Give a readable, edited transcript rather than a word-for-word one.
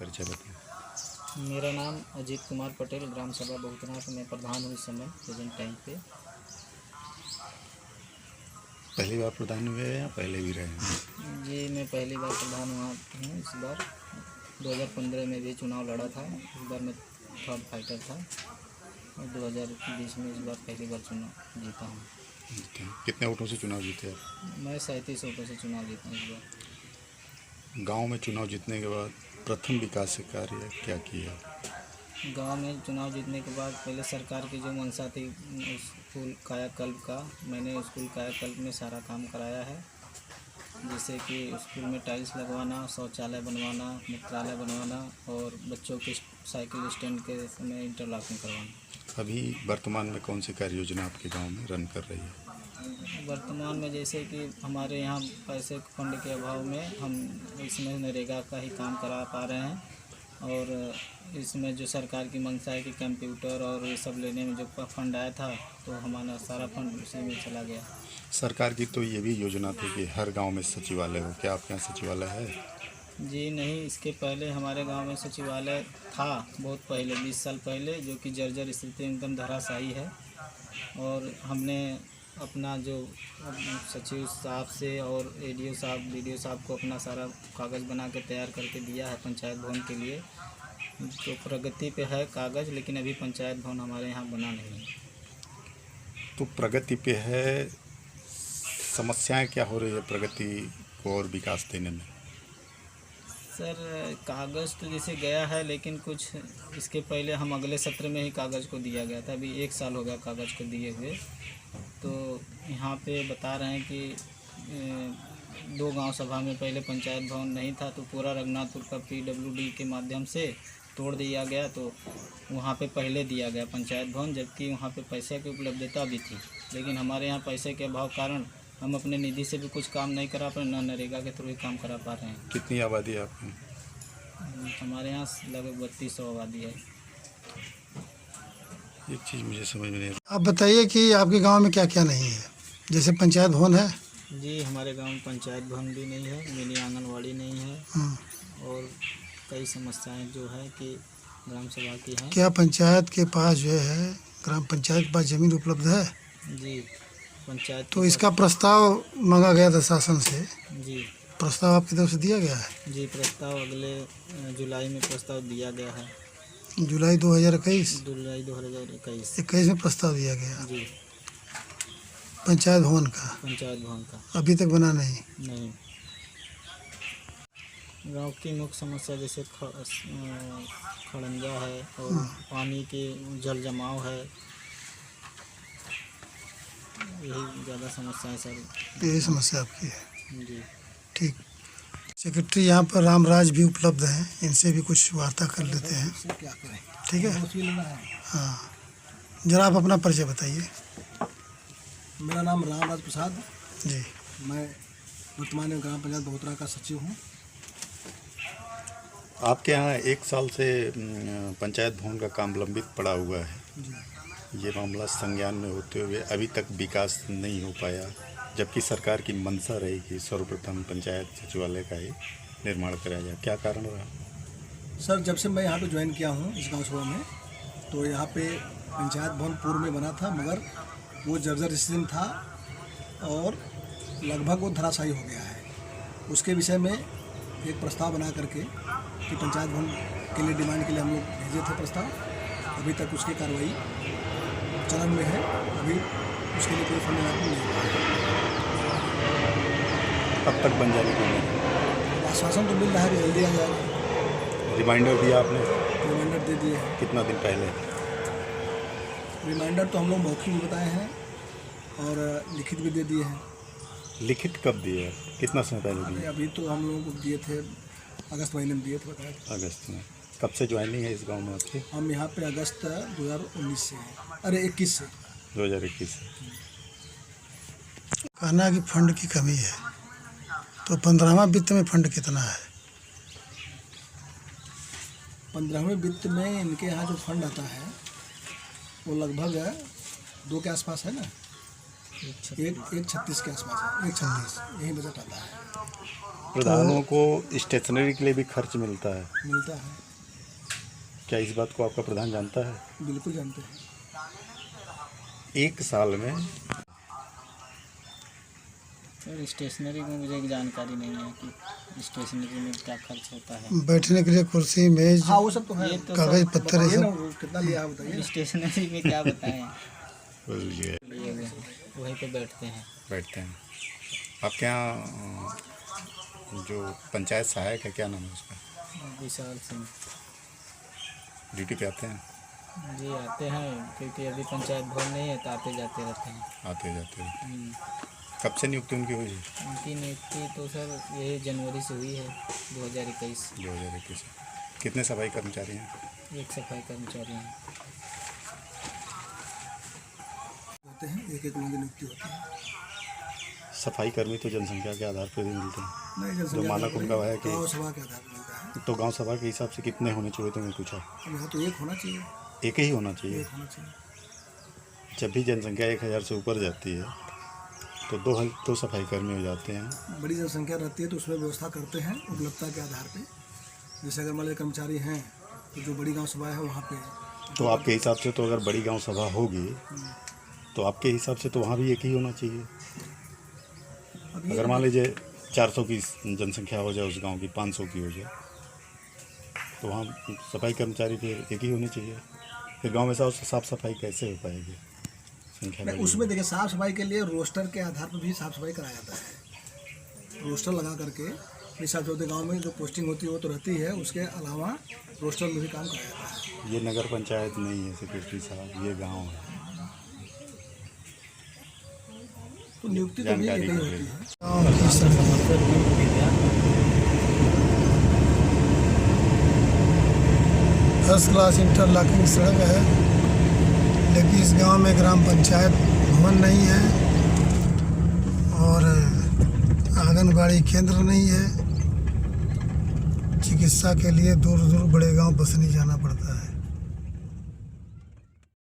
परिचय बताएं। मेरा नाम अजीत कुमार पटेल, ग्राम सभा बहुतनाथ में प्रधान हूँ इस समय प्रेजेंट टाइम पे। पहली बार प्रधान हुए हैं या पहले भी रहे हैं? जी, मैं पहली बार प्रधान हुआ हूँ। इस बार 2015 में भी चुनाव लड़ा था, इस बार मैं थर्ड फाइटर था और 2020 में इस बार पहली बार चुनाव जीता हूँ। कितने वोटों से चुनाव जीते आप? मैं 37 वोटों से चुनाव जीता हूँ इस बार। गांव में चुनाव जीतने के बाद प्रथम विकास कार्य क्या किया? गांव में चुनाव जीतने के बाद पहले सरकार की जो मंशा थी स्कूल कायाकल्प का, मैंने स्कूल कायाकल्प में सारा काम कराया है। जैसे कि स्कूल में टाइल्स लगवाना, शौचालय बनवाना, मित्रालय बनवाना और बच्चों के साइकिल स्टैंड के में इंटरलॉकिंग करवाना। अभी वर्तमान में कौन सी कार्य योजना आपके गांव में रन कर रही है? वर्तमान में जैसे कि हमारे यहाँ पैसे फंड के अभाव में हम इसमें नरेगा का ही काम करा पा रहे हैं और इसमें जो सरकार की मंशा है कि कंप्यूटर और ये सब लेने में जो फंड आया था तो हमारा सारा फंड उसी में चला गया। सरकार की तो ये भी योजना थी कि हर गांव में सचिवालय हो, क्या आपके यहाँ सचिवालय है? जी नहीं, इसके पहले हमारे गांव में सचिवालय था, बहुत पहले 20 साल पहले, जो कि जर्जर स्थिति में एकदम धराशायी है। और हमने अपना जो सचिव साहब से और एडीओ साहब बीडीओ साहब को अपना सारा कागज़ बना के तैयार करके दिया है पंचायत भवन के लिए। तो प्रगति पे है कागज़, लेकिन अभी पंचायत भवन हमारे यहाँ बना नहीं है। तो प्रगति पे है, समस्याएं क्या हो रही है प्रगति को और विकास देने में? सर, कागज़ तो जैसे गया है, लेकिन कुछ इसके पहले हम अगले सत्र में ही कागज़ को दिया गया था। अभी 1 साल हो गया कागज़ को दिए हुए। तो यहाँ पे बता रहे हैं कि 2 गांव सभा में पहले पंचायत भवन नहीं था, तो पूरा रघुनाथपुर का PWD के माध्यम से तोड़ दिया गया। तो वहाँ पे पहले दिया गया पंचायत भवन, जबकि वहाँ पे पैसे की उपलब्धता भी थी। लेकिन हमारे यहाँ पैसे के अभाव कारण हम अपने निधि से भी कुछ काम नहीं करा पा रहे, न नरेगा के थ्रू ही काम करा पा रहे हैं। कितनी आबादी है आपकी? हमारे यहाँ लगभग 3200 आबादी है। एक चीज़ मुझे समझ में नहीं आई। आप बताइए कि आपके गांव में क्या क्या नहीं है? जैसे पंचायत भवन है? जी, हमारे गांव में पंचायत भवन भी नहीं है, मिनी आंगनवाड़ी नहीं है और कई समस्याएं जो है कि ग्राम सभा की हैं। क्या पंचायत के पास जो है, ग्राम पंचायत के पास ज़मीन उपलब्ध है? जी, पंचायत तो इसका प्रस्ताव मांगा गया था शासन से। जी प्रस्ताव आपकी तरफ से दिया गया है? जी, प्रस्ताव अगले जुलाई में प्रस्ताव दिया गया है। जुलाई 2021? जुलाई 2021 21 में प्रस्ताव दिया गया जी, पंचायत भवन का। पंचायत भवन का अभी तक बना नहीं? नहीं। गांव की मुख्य समस्या जैसे खड़ंजा है और पानी के जल जमाव है, यही ज़्यादा समस्या है सर। यही समस्या आपकी है? जी ठीक। सेक्रेटरी यहाँ पर रामराज भी उपलब्ध हैं, इनसे भी कुछ वार्ता कर लेते हैं। ठीक है? हाँ, जरा आप अपना परिचय बताइए। मेरा नाम रामराज प्रसाद जी। मैं वर्तमान में ग्राम पंचायत बहुतरा का सचिव हूँ। आपके यहाँ 1 साल से पंचायत भवन का काम लंबित पड़ा हुआ है। ये मामला संज्ञान में होते हुए अभी तक विकास नहीं हो पाया, जबकि सरकार की मंशा रही कि सर्वप्रथम पंचायत सचिवालय का ही निर्माण कराया जाए। क्या कारण रहा? सर, जब से मैं यहाँ पे ज्वाइन किया हूँ इस गाँव सभा में, तो यहाँ पे पंचायत भवन पूर्व में बना था, मगर वो जर्जर स्थिति में था और लगभग वो धराशायी हो गया है। उसके विषय में एक प्रस्ताव बना करके कि पंचायत भवन के लिए डिमांड के लिए हम लोग भेजे थे प्रस्ताव। अभी तक उसकी कार्रवाई चलन में है, अभी उसके लिए कोई फंड नहीं है। कब तक बन जाएगी तो? आश्वासन तो मिल रहा है कि जल्दी आ जाएगा। रिमाइंडर दिया आपने? रिमाइंडर दे दिए हैं। कितना दिन पहले? रिमाइंडर तो हम लोग मौखिक भी बताए हैं और लिखित भी दे दिए हैं। लिखित कब दिए? कितना समय पहले दिए? अभी तो हम लोगों को दिए थे, अगस्त महीने में दिए थे, बताया। अगस्त में। कब से ज्वाइनिंग है इस गांव में आपकी? हम यहाँ पे अगस्त 2019 से हैं, अरे 21 से। 2021 से। कहना कि फंड की कमी है, तो 15वां वित्त में फंड कितना है? 15वें वित्त में इनके यहाँ जो फंड आता है वो लगभग 2 के आसपास है ना। एक 36 के आसपास है, 136 यही बजट आता है। प्रधानों को स्टेशनरी के लिए भी खर्च मिलता है, मिलता है, क्या इस बात को आपका प्रधान जानता है? बिल्कुल जानते हैं। एक साल में सर स्टेशनरी में मुझे एक जानकारी नहीं है कि स्टेशनरी में क्या खर्च होता है। बैठने के लिए कुर्सी मेज हाँ वो सब तो है, ये तो कागज पत्तर ये बताइए ना सब वो कितना लिया है बताइए। स्टेशनरी में क्या बताएं, बोलिए, लिए हुए हैं, वहीं पे बैठते हैं। बैठते हैं। आपके यहाँ जो पंचायत सहायक है, क्या नाम है उसका? विशाल सिंह ड्यूटी पे आते हैं? जी आते हैं, क्योंकि अभी पंचायत भवन नहीं है तो आते जाते रहते हैं। आते जाते हैं। कब से नियुक्ति उनकी हुई है? उनकी नियुक्ति तो सर यही जनवरी से हुई है, 2021। 2021। कितने सफाई कर्मचारी हैं? एक सफाई कर्मचारी हैं। होते हैं, एक लोगों की नियुक्ति होती है। सफाई कर्मी तो जनसंख्या के आधार पर भी मिलते हैं, नहीं जो जनसंख्या मानक उनका है कि गाँव सभा के आधार पर मिलता है। तो गांव सभा के हिसाब से कितने होने चाहिए, तो मैं पूछा। अब यहाँ तो एक होना चाहिए, एक ही होना चाहिए। एक होना चाहिए। जब भी जनसंख्या 1000 से ऊपर जाती है तो दो सफाई कर्मी हो जाते हैं। बड़ी जनसंख्या रहती है तो उसमें व्यवस्था करते हैं उपलब्धता के आधार पे। जैसे अगर मान लीजिए कर्मचारी हैं तो जो बड़ी गांव सभा है वहाँ पे, तो आपके हिसाब से तो अगर बड़ी गांव सभा होगी तो आपके हिसाब से तो वहाँ भी एक ही होना चाहिए। अब ये अगर मान लीजिए 400 की जनसंख्या हो जाए, उस गांव की 500 की हो जाए, तो वहाँ सफाई कर्मचारी फिर एक ही होने चाहिए। फिर गांव में साफ सफाई कैसे हो पाएगी? संख्या नहीं, बड़ी उसमें देखिए साफ सफाई के लिए रोस्टर के आधार पर भी साफ सफाई कराया जाता है। रोस्टर लगा करके हिसाब से गाँव में जो पोस्टिंग होती है वो तो रहती है, उसके अलावा रोस्टर में भी काम कराया जाता है। ये नगर पंचायत नहीं है सेक्रेटरी साहब, ये गांव है। तो नियुक्ति तो भी एक जानकारी ही के होती लिए। है। गाँव की सड़क फर्स्ट क्लास इंटरलॉकिंग सड़क है, लेकिन इस गांव में ग्राम पंचायत भवन नहीं है और आंगनबाड़ी केंद्र नहीं है। चिकित्सा के लिए दूर दूर बड़े गांव बसनी जाना पड़ता है।